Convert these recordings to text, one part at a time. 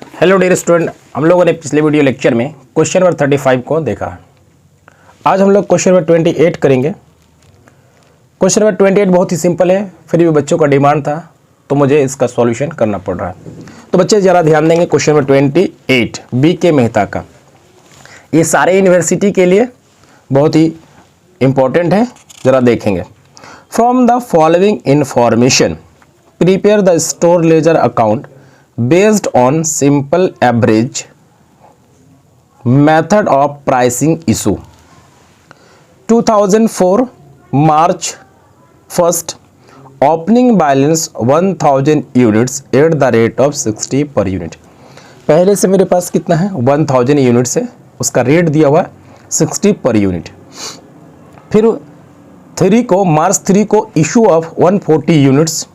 Hello dear student, हम लोगों ने पिछले वीडियो लेक्चर में क्वेश्चन नंबर 35 को देखा। आज हम लोग क्वेश्चन नंबर 28 करेंगे। क्वेश्चन नंबर 28 बहुत ही सिंपल है, फिर भी बच्चों का डिमांड था तो मुझे इसका सॉल्यूशन करना पड़ रहा है। तो बच्चे ज़रा ध्यान देंगे, क्वेश्चन नंबर 28 BK मेहता का, ये सारे यूनिवर्सिटी के लिए बहुत ही इम्पोर्टेंट है। ज़रा देखेंगे। From the following information prepare the store ledger account based on simple average method of pricing issue 2004 March 1st opening balance 1000 units at the rate of 60 per unit। पहले से मेरे पास कितना है 1000 यूनिट्स है, उसका रेट दिया हुआ है 60 पर यूनिट। फिर 3 को मार्च 3 को इशू ऑफ 140 यूनिट्स,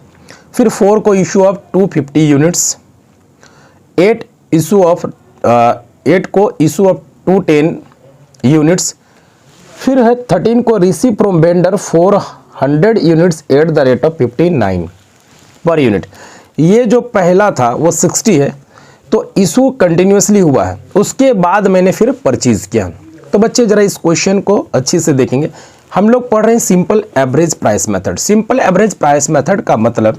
फिर 4 को इशू ऑफ 250 यूनिट्स, 8 को इशू ऑफ 210 यूनिट्स, फिर है 13 को receive from vendor 400 units at the rate of 59 per unit. ये जो पहला था वो 60 है, तो इशू कंटिन्यूसली हुआ है, उसके बाद मैंने फिर परचेज किया। तो बच्चे ज़रा इस क्वेश्चन को अच्छे से देखेंगे। हम लोग पढ़ रहे हैं simple average price method. Simple average price method का मतलब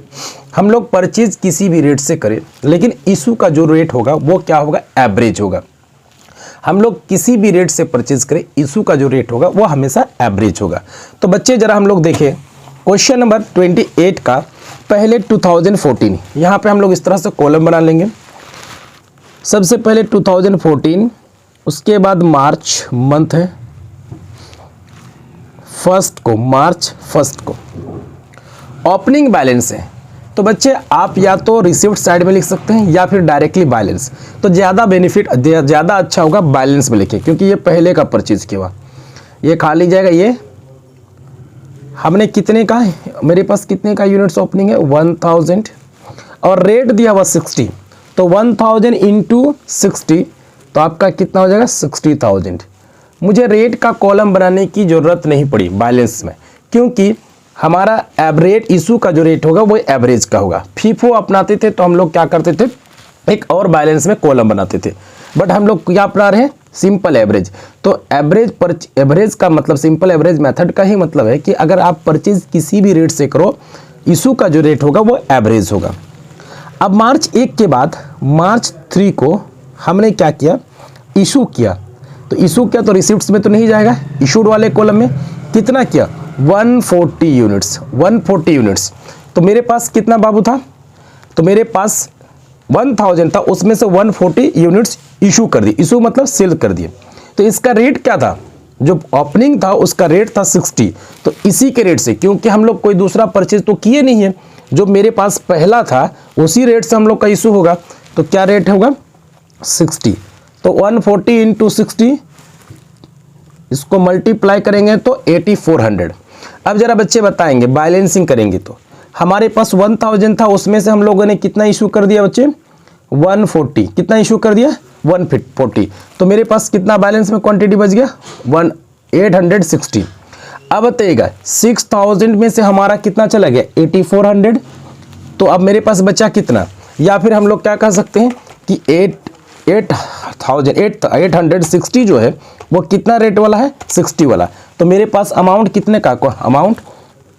हम लोग परचेज किसी भी रेट से करें, लेकिन इशू का जो रेट होगा वो क्या होगा, एवरेज होगा। हम लोग किसी भी रेट से परचेज करें, इशू का जो रेट होगा वो हमेशा एवरेज होगा। तो बच्चे ज़रा हम लोग देखें क्वेश्चन नंबर 28 का पहले 2014, यहाँ पे हम लोग इस तरह से कॉलम बना लेंगे। सबसे पहले 2014, उसके बाद मार्च मंथ है, मार्च फर्स्ट को ओपनिंग बैलेंस है। तो बच्चे आप या तो रिसिप्ट साइड में लिख सकते हैं या फिर डायरेक्टली बैलेंस, तो ज़्यादा बेनिफिट ज़्यादा अच्छा होगा बैलेंस में लिखे, क्योंकि ये पहले का परचेज किया हुआ। ये खाली जाएगा। ये हमने कितने का है, मेरे पास कितने का यूनिट्स ओपनिंग है 1000 और रेट दिया हुआ 60, तो 1000 इंटू 60 तो आपका कितना हो जाएगा 60,000। मुझे रेट का कॉलम बनाने की ज़रूरत नहीं पड़ी बैलेंस में, क्योंकि हमारा एवरेज इशू का जो रेट होगा वो एवरेज का होगा। फीफो अपनाते थे तो हम लोग क्या करते थे, एक और बैलेंस में कॉलम बनाते थे, बट हम लोग क्या अपना रहे हैं, सिंपल एवरेज। तो एवरेज का मतलब सिंपल एवरेज मेथड का ही मतलब है कि अगर आप परचेज किसी भी रेट से करो, इशू का जो रेट होगा वो एवरेज होगा। अब मार्च 1 के बाद मार्च 3 को हमने क्या किया, इशू किया। तो इशू किया तो रिसिप्ट्स में तो नहीं जाएगा, इशूड वाले कॉलम में कितना किया 140 यूनिट्स। तो मेरे पास कितना बाबू था, तो मेरे पास 1000 था, उसमें से 140 यूनिट्स इशू कर दी। इशू मतलब सेल कर दिए। तो इसका रेट क्या था, जो ओपनिंग था उसका रेट था 60, तो इसी के रेट से, क्योंकि हम लोग कोई दूसरा परचेज तो किए नहीं है, जो मेरे पास पहला था उसी रेट से हम लोग का इशू होगा। तो क्या रेट होगा 60, तो 140 इंटू 60, इसको मल्टीप्लाई करेंगे तो 8400। अब जरा बच्चे बताएंगे, बैलेंसिंग करेंगे तो हमारे पास 1000 था, उसमें से हम लोगों ने कितना इशू कर दिया बच्चे 140, कितना इशू कर दिया 140, तो मेरे पास कितना बैलेंस में क्वांटिटी बच गया 860। अब बताइएगा 6000 में से हमारा कितना चला गया 8400, तो अब मेरे पास बचा कितना, या फिर हम लोग क्या कह सकते हैं कि 860 जो है वो कितना रेट वाला है 60 वाला। तो मेरे पास अमाउंट कितने का, अमाउंट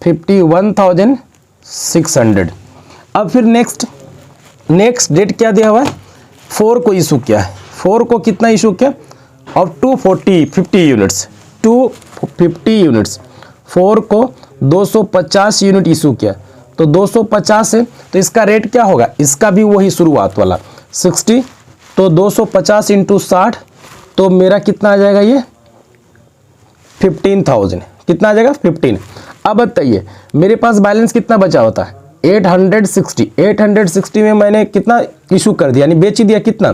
51,600। अब फिर नेक्स्ट डेट क्या दिया हुआ है, 4 को इशू किया है। 4 को कितना इशू किया, और 250 यूनिट्स 4 को 250 यूनिट इशू किया, तो 250 है, तो इसका रेट क्या होगा, इसका भी वही शुरुआत वाला 60, तो 250 इंटू 60, तो मेरा कितना आ जाएगा ये 15,000, कितना आ जाएगा 15। अब बताइए मेरे पास बैलेंस कितना बचा होता है 860 में मैंने कितना इशू कर दिया, यानी बेच दिया कितना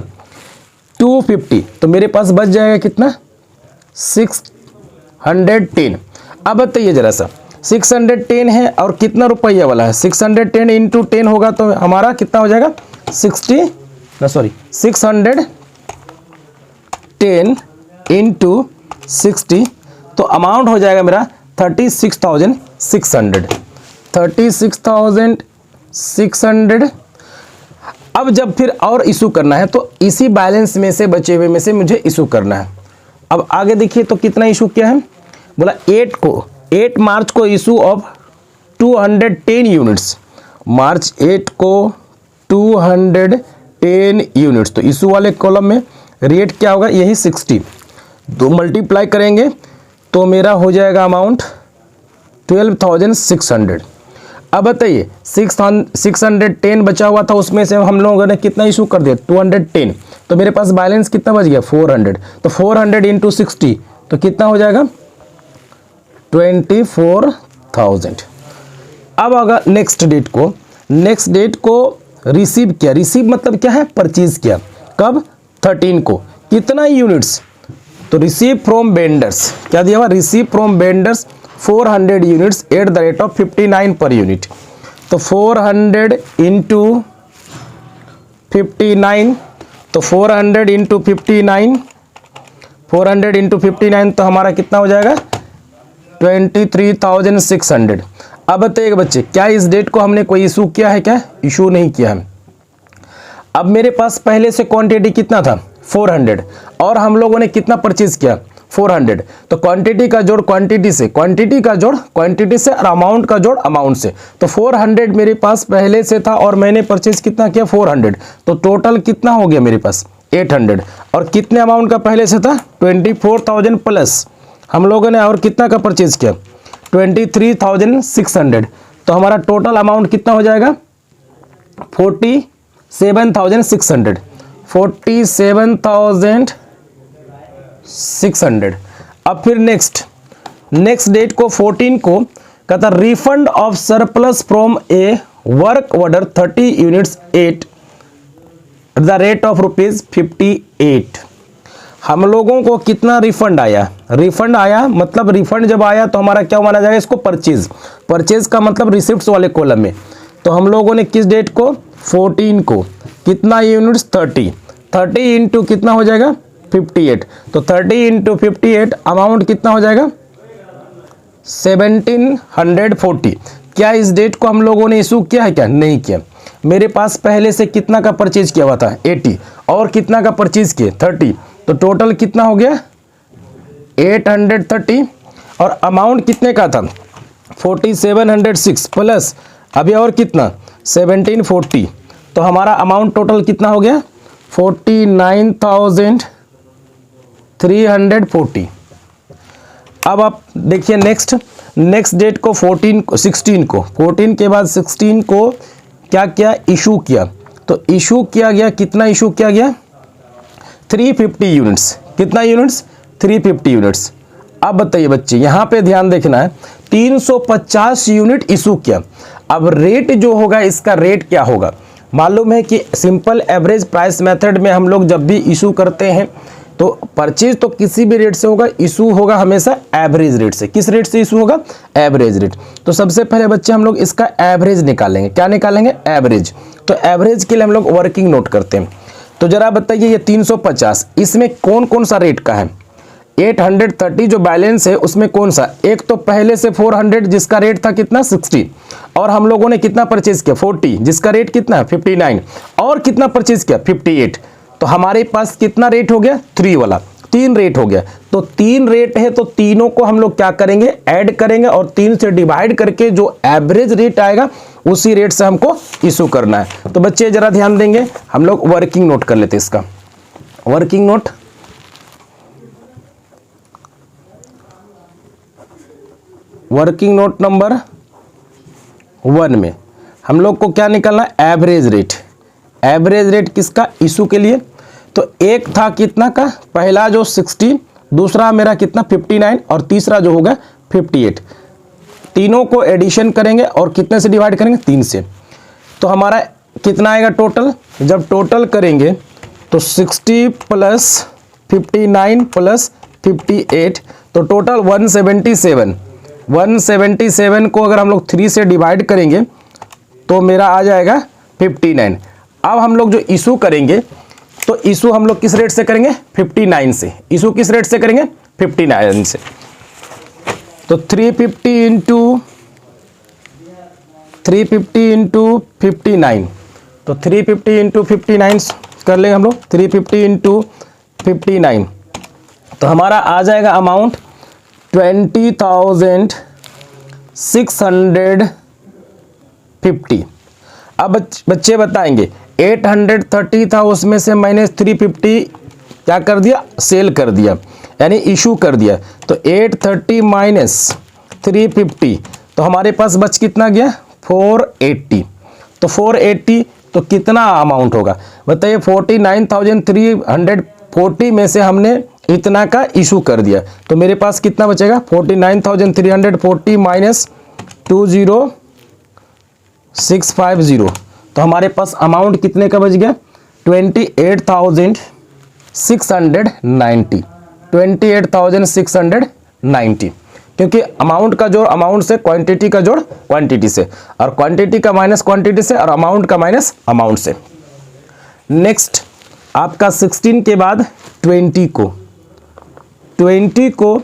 250, तो मेरे पास बच जाएगा कितना 610। अब बताइए जरा सा 610 है और कितना रुपया वाला है, 610 इंटू 10 होगा तो हमारा कितना हो जाएगा 610 इंटू 60, तो अमाउंट हो जाएगा मेरा 36,600। अब जब फिर और इशू करना है तो इसी बैलेंस में से बचे हुए में से मुझे इशू करना है। अब आगे देखिए तो कितना इशू किया है, बोला 8 मार्च को इशू ऑफ 210 यूनिट्स, मार्च 8 को 210 यूनिट्स। तो इशू वाले कॉलम में रेट क्या होगा, यही 60, दो मल्टीप्लाई करेंगे तो मेरा हो जाएगा अमाउंट 12,600। अब बताइए 610 बचा हुआ था, उसमें से हम लोगों ने कितना इशू कर दिया 210, तो मेरे पास बैलेंस कितना बच गया 400। तो 400 इंटू 60 तो कितना हो जाएगा 24,000। अब अगर नेक्स्ट डेट को रिसीव किया, रिसीव मतलब क्या है परचेज किया, कब 13 को, कितना यूनिट्स, तो रिसीव फ्रॉम वेंडर्स, क्या दिया हुआ receive from vendors 400 units at the rate of 59 per unit. तो 400 इंटू 59, तो 400 इंटू 59, 400 इंटू 59 तो हमारा कितना हो जाएगा 23,600। अब बताइएगा बच्चे क्या इस डेट को हमने कोई इशू किया है, क्या इशू नहीं किया है। अब मेरे पास पहले से क्वांटिटी कितना था 400 और हम लोगों ने कितना परचेज किया 400, तो क्वांटिटी का जोड़ क्वांटिटी से, क्वांटिटी का जोड़ क्वांटिटी से और अमाउंट का जोड़ अमाउंट से। तो 400 मेरे पास पहले से था और मैंने परचेज कितना किया 400, तो टोटल कितना हो गया मेरे पास 800। और कितने अमाउंट का पहले से था 24,000 प्लस हम लोगों ने और कितना का परचेज किया 23,600। तो हमारा टोटल अमाउंट कितना हो जाएगा 47,600, 47,600। अब फिर नेक्स्ट डेट को 14 को कहता refund of surplus from A work order 30 units at the rate of ₹58। हम लोगों को कितना रिफंड आया, रिफंड आया मतलब रिफंड जब आया तो हमारा क्या माना जाएगा इसको परचेज का मतलब रिसिप्ट्स वाले कॉलम में। तो हम लोगों ने किस डेट को 14 को कितना यूनिट्स 30 इंटू कितना हो जाएगा 58, तो 30 इंटू 58 अमाउंट कितना हो जाएगा 1740। क्या इस डेट को हम लोगों ने इशू किया है, क्या नहीं किया। मेरे पास पहले से कितना का परचेज किया हुआ था 80 और कितना का परचेज किए 30, तो टोटल कितना हो गया 830 और अमाउंट कितने का था 4706 प्लस अभी और कितना 1740, तो हमारा अमाउंट टोटल कितना हो गया 49,340। अब आप देखिए नेक्स्ट डेट को 16 के बाद 16 को क्या क्या इशू किया, तो इशू किया गया कितना इशू किया गया 350 यूनिट्स, कितना यूनिट्स 350 यूनिट्स। अब बताइए बच्चे यहाँ पे ध्यान देखना है 350 यूनिट इशू किया। अब रेट जो होगा इसका रेट क्या होगा, मालूम है कि सिंपल एवरेज प्राइस मेथड में हम लोग जब भी इशू करते हैं तो परचेज तो किसी भी रेट से होगा, इशू होगा हमेशा एवरेज रेट से। किस रेट से इशू होगा एवरेज रेट। तो सबसे पहले बच्चे हम लोग इसका एवरेज निकालेंगे, क्या निकालेंगे एवरेज। तो एवरेज के लिए हम लोग वर्किंग नोट करते हैं। तो जरा बताइए ये 350 इसमें कौन कौन सा रेट का है 830 जो बैलेंस है उसमें कौन सा, एक तो पहले से 400 जिसका रेट था कितना 60 और हम लोगों ने कितना परचेज किया 40 जिसका रेट कितना 59 और कितना परचेज किया 58। तो हमारे पास कितना रेट हो गया 3 वाला, 3 रेट हो गया। तो 3 रेट है तो तीनों को हम लोग क्या करेंगे ऐड करेंगे और 3 से डिवाइड करके जो एवरेज रेट आएगा उसी रेट से हमको इशू करना है। तो बच्चे जरा ध्यान देंगे, हम लोग वर्किंग नोट कर लेते हैं इसका। वर्किंग नोट नंबर 1 में हम लोग को क्या निकालना है एवरेज रेट। एवरेज रेट किसका इशू के लिए, तो एक था कितना का पहला जो 60, दूसरा मेरा कितना 59 और तीसरा जो होगा 58। तीनों को एडिशन करेंगे और कितने से डिवाइड करेंगे 3 से। तो हमारा कितना आएगा टोटल, जब टोटल करेंगे तो 60 प्लस 59 प्लस 58 तो टोटल 177 को अगर हम लोग 3 से डिवाइड करेंगे तो मेरा आ जाएगा 59। अब हम लोग जो इशू करेंगे तो इशू हम लोग किस रेट से करेंगे 59 से, इशू किस रेट से करेंगे 59 से। तो 350 इंटू 59 तो 350 इंटू 59 कर लेंगे हम लोग, 350 इंटू 59, तो हमारा आ जाएगा अमाउंट 20,650। अब बच्चे बताएंगे 830 था, उसमें से मैंने 350 क्या कर दिया, सेल कर दिया, यानी इशू कर दिया। तो 830 माइनस 350, तो हमारे पास बच कितना गया, 480। तो 480 तो कितना अमाउंट होगा बताइए, 49,340 में से हमने इतना का इशू कर दिया, तो मेरे पास कितना बचेगा, 49,340 माइनस 20650, तो हमारे पास अमाउंट कितने का बच गया, 28,690, 28,690, क्योंकि अमाउंट का जोड़ अमाउंट से, क्वांटिटी का जोड़ क्वांटिटी से, और क्वांटिटी का माइनस क्वांटिटी से, और अमाउंट का माइनस अमाउंट से। नेक्स्ट आपका 16 के बाद 20 को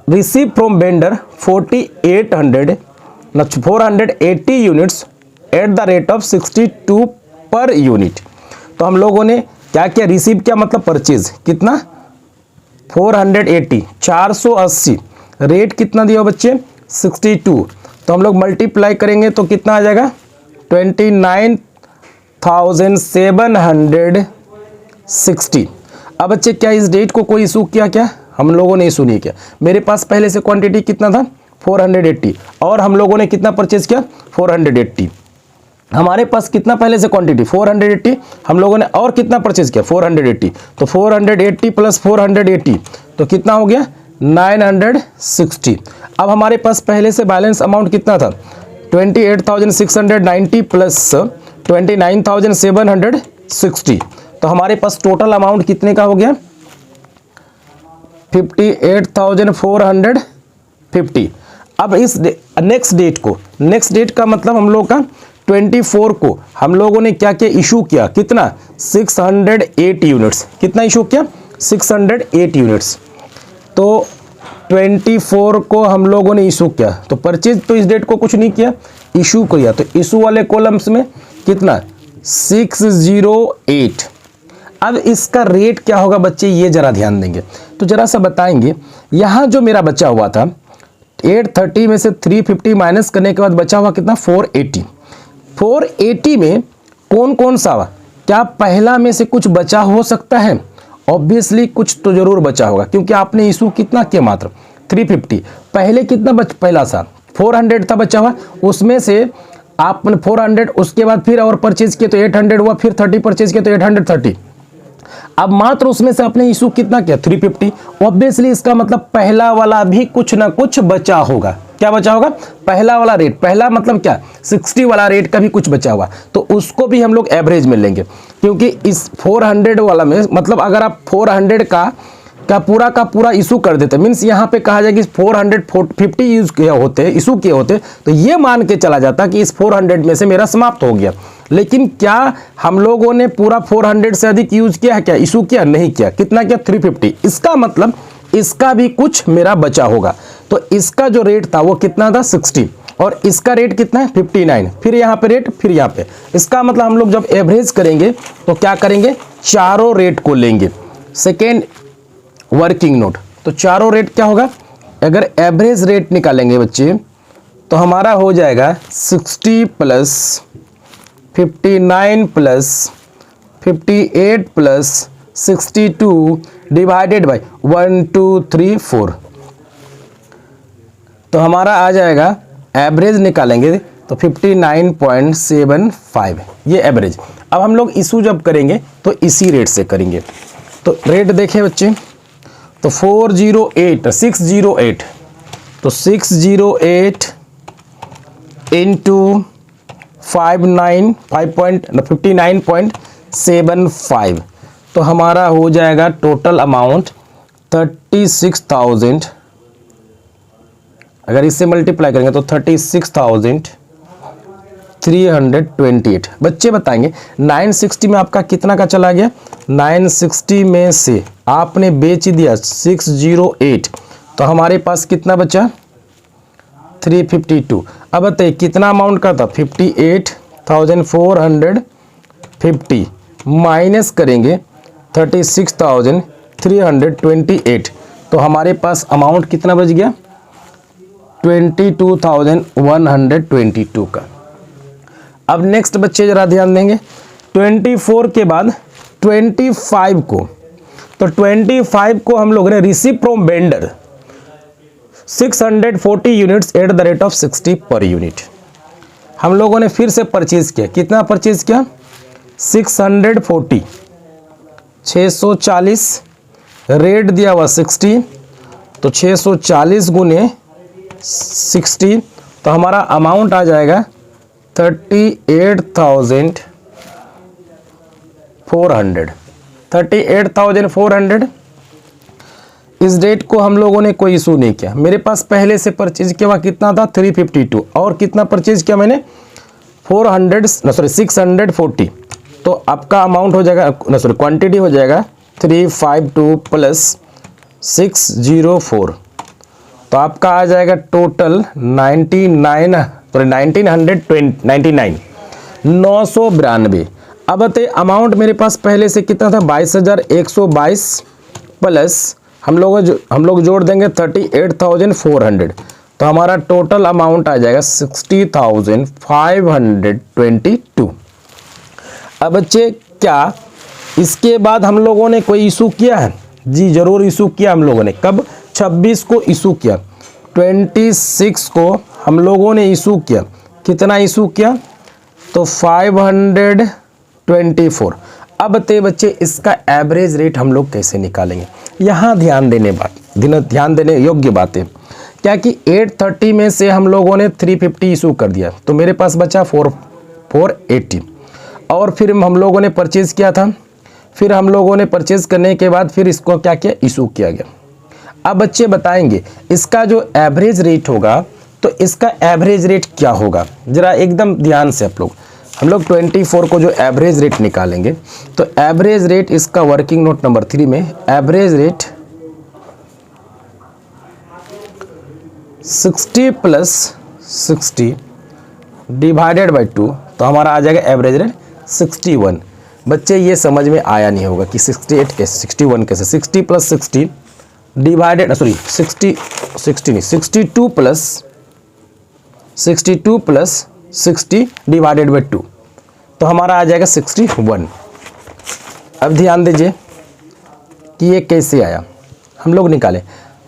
receive from vendor 480 units at the rate of 62 per unit. तो हम लोगों ने क्या किया, रिसीव क्या मतलब परचेज, कितना 480, 480, रेट कितना दिया बच्चे 62, तो हम लोग मल्टीप्लाई करेंगे तो कितना आ जाएगा 29,760। अब बच्चे क्या इस डेट को कोई इशू किया, क्या हम लोगों ने इशू नहीं किया। मेरे पास पहले से क्वांटिटी कितना था 480, और हम लोगों ने कितना परचेज किया 480। हमारे पास कितना पहले से क्वांटिटी 480, हम लोगों ने और कितना परचेज किया 480, तो 480 प्लस 480 तो कितना हो गया 960। अब हमारे पास पहले से बैलेंस अमाउंट कितना था 28,690 प्लस 29,760, तो हमारे पास टोटल अमाउंट कितने का हो गया 58,450। अब इस नेक्स्ट डेट का मतलब हम लोग का 24 को हम लोगों ने क्या किया, इशू किया कितना 608 यूनिट्स, कितना इशू किया 608 यूनिट्स। तो 24 को हम लोगों ने इशू किया, तो परचेज तो इस डेट को कुछ नहीं किया, इशू किया, तो इशू वाले कॉलम्स में कितना 608। अब इसका रेट क्या होगा बच्चे, ये जरा ध्यान देंगे तो जरा सा बताएंगे। यहाँ जो मेरा बचा हुआ था 830 में से 350 माइनस करने के बाद बचा हुआ कितना 480। 480 में कौन कौन सा, क्या पहला में से कुछ बचा हो सकता है, ऑब्वियसली कुछ तो जरूर बचा होगा, क्योंकि आपने इशू कितना किया मात्र 350, पहले कितना पहला सा 400 था बचा हुआ, उसमें से आपने 400 उसके बाद फिर और परचेज किए तो 800 हुआ, फिर 30 परचेज किए तो 830। अब मात्र उसमें से आपने इशू कितना किया 350, ऑब्वियसली इसका मतलब पहला वाला भी कुछ ना कुछ बचा होगा। क्या बचा होगा, पहला वाला रेट, पहला मतलब क्या 60 वाला रेट का भी कुछ बचा हुआ, तो उसको भी हम लोग एवरेज में लेंगे, क्योंकि इस 400 वाला में मतलब अगर आप 400 का पूरा इशू कर देते, मीन्स यहाँ पे कहा जाए कि 450 यूज किए होते, इशू किए होते, तो ये मान के चला जाता कि इस 400 में से मेरा समाप्त हो गया। लेकिन क्या हम लोगों ने पूरा 400 से अधिक यूज किया है, क्या इशू किया, नहीं किया, कितना किया 350, इसका मतलब इसका भी कुछ मेरा बचा होगा। तो इसका जो रेट था वो कितना था 60, और इसका रेट कितना है 59, फिर यहाँ पे रेट, फिर यहाँ पे, इसका मतलब हम लोग जब एवरेज करेंगे तो क्या करेंगे, चारों रेट को लेंगे। सेकेंड वर्किंग नोट, तो चारों रेट क्या होगा, अगर एवरेज रेट निकालेंगे बच्चे तो हमारा हो जाएगा 60 plus 59 plus 58 plus 62 divided by 1 2 3 4, तो हमारा आ जाएगा एवरेज निकालेंगे तो 59.75, ये एवरेज। अब हम लोग इशू जब करेंगे तो इसी रेट से करेंगे, तो रेट देखें बच्चे, तो 608, तो 608 इंटू 59.75, तो हमारा हो जाएगा टोटल अमाउंट 36,000, अगर इससे मल्टीप्लाई करेंगे तो 36,328। बच्चे बताएंगे 960 में आपका कितना का चला गया, 960 में से आपने बेच दिया 608, तो हमारे पास कितना बचा 352। अब बताइए कितना अमाउंट का था 58 36,450 माइनस करेंगे 36,328, तो हमारे पास अमाउंट कितना बच गया 22,122 का। अब नेक्स्ट बच्चे जरा ध्यान देंगे, 24 के बाद 25 को, तो 25 को हम लोगों ने receive from vendor 640 units at the rate of 60 per unit. हम लोगों ने फिर से परचेज किया, कितना परचेज किया 640, 640 रेट दिया हुआ 60, तो 640 गुने 60, तो हमारा अमाउंट आ जाएगा 38,400। इस डेट को हम लोगों ने कोई इशू नहीं किया। मेरे पास पहले से परचेज किया हुआ कितना था 352, और कितना परचेज किया मैंने 640, तो आपका अमाउंट हो जाएगा क्वांटिटी हो जाएगा 352 प्लस 604, तो आपका आ जाएगा टोटल 1992। अब बताइए अमाउंट मेरे पास पहले से कितना था 22,122 प्लस हम लोग जोड़ देंगे 38,400, तो हमारा टोटल अमाउंट आ जाएगा 60,522। अब बच्चे क्या इसके बाद हम लोगों ने कोई इशू किया है? जी जरूर इशू किया हम लोगों ने। कब? 26 को इशू किया, 26 को हम लोगों ने इशू किया। कितना इशू किया? तो 524। अब ते बच्चे इसका एवरेज रेट हम लोग कैसे निकालेंगे? यहाँ ध्यान देने योग्य बात है क्या कि 830 में से हम लोगों ने 350 इशू कर दिया, तो मेरे पास बचा 480, और फिर हम लोगों ने परचेज किया था, फिर हम लोगों ने परचेज करने के बाद फिर इसको क्या किया इशू किया गया। अब बच्चे बताएंगे इसका जो एवरेज रेट होगा, तो इसका एवरेज रेट क्या होगा? जरा एकदम ध्यान से हम लोग 24 को जो एवरेज रेट निकालेंगे, तो एवरेज रेट इसका वर्किंग नोट नंबर 3 में average rate 60 plus 60 divided by 2, तो हमारा आ जाएगा एवरेज रेट 61। बच्चे ये समझ में आया नहीं होगा कि 68 कैसे 61 कैसे, 60 plus 60 divided 62 plus 60 divided by 2, तो हमारा आ जाएगा 61। अब ध्यान दीजिए कि ये कैसे आया, हम लोग निकाले।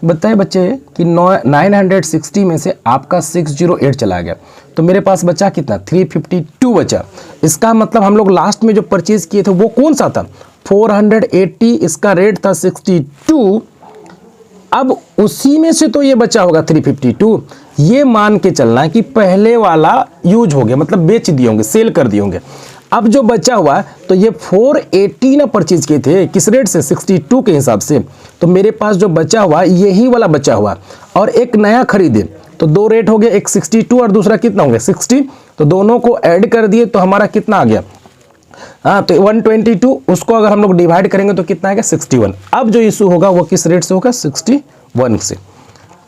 बताए बच्चे कि 960 में से आपका 608 चला गया, तो मेरे पास बचा कितना 352 बचा। इसका मतलब हम लोग लास्ट में जो परचेज किए थे वो कौन सा था 480, इसका रेट था 62। अब उसी में से तो ये बचा होगा 352। ये मान के चलना है कि पहले वाला यूज हो गया, मतलब बेच दिए होंगे, सेल कर दिए होंगे। अब जो बचा हुआ तो ये 480 ना परचेज किए थे, किस रेट से 62 के हिसाब से, तो मेरे पास जो बचा हुआ यही वाला बचा हुआ, और एक नया खरीदे तो दो रेट हो गया, एक 62 और दूसरा कितना हो गया 60, तो दोनों को ऐड कर दिए तो हमारा कितना आ गया, हाँ तो 122, उसको अगर हम लोग डिवाइड करेंगे तो कितना आएगा 61। अब जो इशू होगा वो किस रेट से होगा 61 से,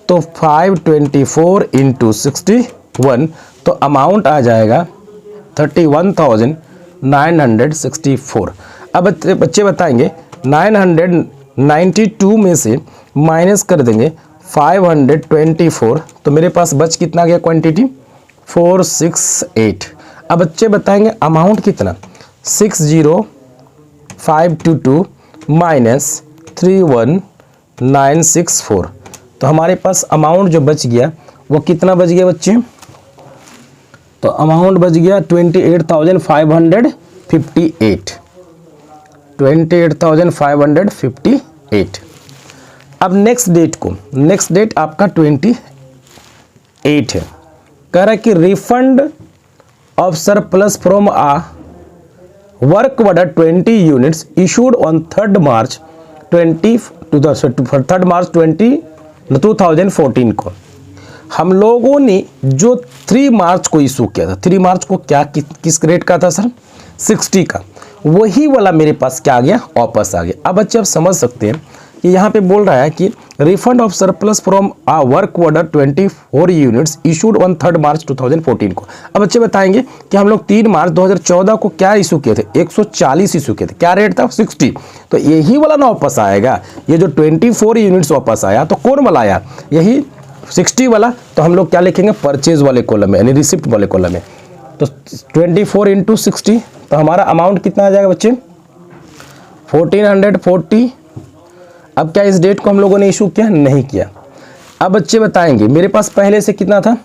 तो 524 इंटू 61, तो अमाउंट आ जाएगा 31,964। अब बच्चे बताएंगे 992 में से माइनस कर देंगे 524, तो मेरे पास बच कितना गया क्वांटिटी 468। अब बच्चे बताएंगे अमाउंट कितना 60522 माइनस 31964, तो हमारे पास अमाउंट जो बच गया वो कितना बच गया बच्चे, तो अमाउंट बच गया 28,558। अब नेक्स्ट डेट आपका 28 है। कह रहा है कि refund of surplus from a work order 20 units issued on 3 March 2014 को। हम लोगों ने जो 3 मार्च को इशू किया था, 3 मार्च को क्या किस रेट का था सर 60 का, वही वाला मेरे पास क्या आ गया वापस आ गया। अब बच्चे आप समझ सकते हैं कि यहाँ पे बोल रहा है कि refund of surplus from a work order 24 units issued on 3 March 2014 को। अब बच्चे बताएंगे कि हम लोग 3 मार्च 2014 को क्या इशू किए थे, 140 इशू किए थे, क्या रेट था 60, तो यही वाला ना वापस आएगा, ये जो 24 यूनिट्स वापस आया तो कौन वाला आया, यही 60 वाला, तो हम लोग क्या लिखेंगे परचेज वाले कॉलम में, यानी रिसिप्ट वाले कॉलम में। तो 24 इंटू 60, तो हमारा अमाउंट कितना आ जाएगा बच्चे 1440। अब क्या इस डेट को हम लोगों ने इशू किया, नहीं किया। अब बच्चे बताएंगे मेरे पास पहले से कितना था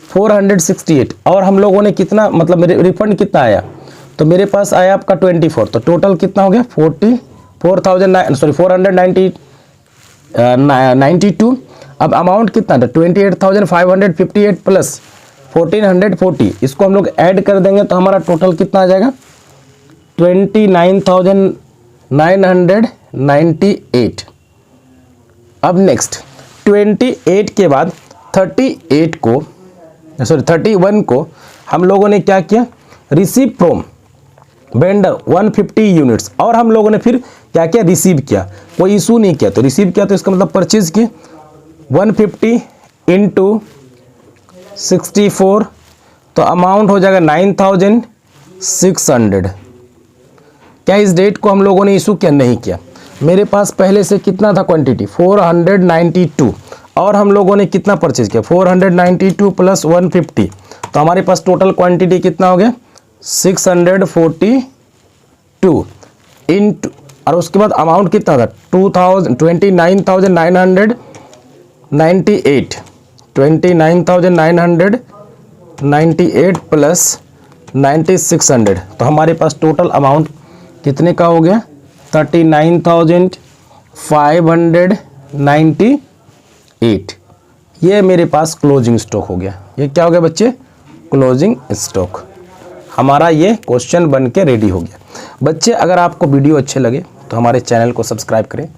468, और हम लोगों ने कितना मतलब मेरे रिफंड कितना आया, तो मेरे पास आया आपका 24, तो टोटल कितना हो गया 492। अब अमाउंट कितना था 28,558 प्लस 1440, इसको हम लोग ऐड कर देंगे तो हमारा टोटल कितना आ जाएगा 29,998। अब नेक्स्ट 28 के बाद 31 को हम लोगों ने क्या किया, रिसीव फ्रॉम वेंडर 150 यूनिट्स, और हम लोगों ने फिर क्या किया रिसीव किया, कोई इशू नहीं किया तो रिसीव किया, तो इसका मतलब परचेज किए 150 इंटू 64, तो अमाउंट हो जाएगा 9,600। क्या इस डेट को हम लोगों ने इशू किया, नहीं किया। मेरे पास पहले से कितना था क्वांटिटी 492, और हम लोगों ने कितना परचेज किया 492 प्लस 150, तो हमारे पास टोटल क्वांटिटी कितना हो गया 642 इंटू, और उसके बाद अमाउंट कितना था 29,998 प्लस 9,600, तो हमारे पास टोटल अमाउंट कितने का हो गया 39,598। ये मेरे पास क्लोजिंग स्टॉक हो गया। ये क्या हो गया बच्चे क्लोजिंग स्टॉक, हमारा ये क्वेश्चन बन के रेडी हो गया। बच्चे अगर आपको वीडियो अच्छे लगे तो हमारे चैनल को सब्सक्राइब करें,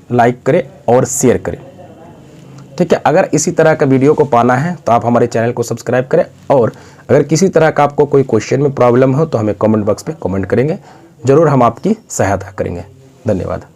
लाइक करें और शेयर करें, ठीक है। अगर इसी तरह का वीडियो को पाना है तो आप हमारे चैनल को सब्सक्राइब करें, और अगर किसी तरह का आपको कोई क्वेश्चन में प्रॉब्लम हो तो हमें कमेंट बॉक्स पे कमेंट करेंगे, ज़रूर हम आपकी सहायता करेंगे। धन्यवाद।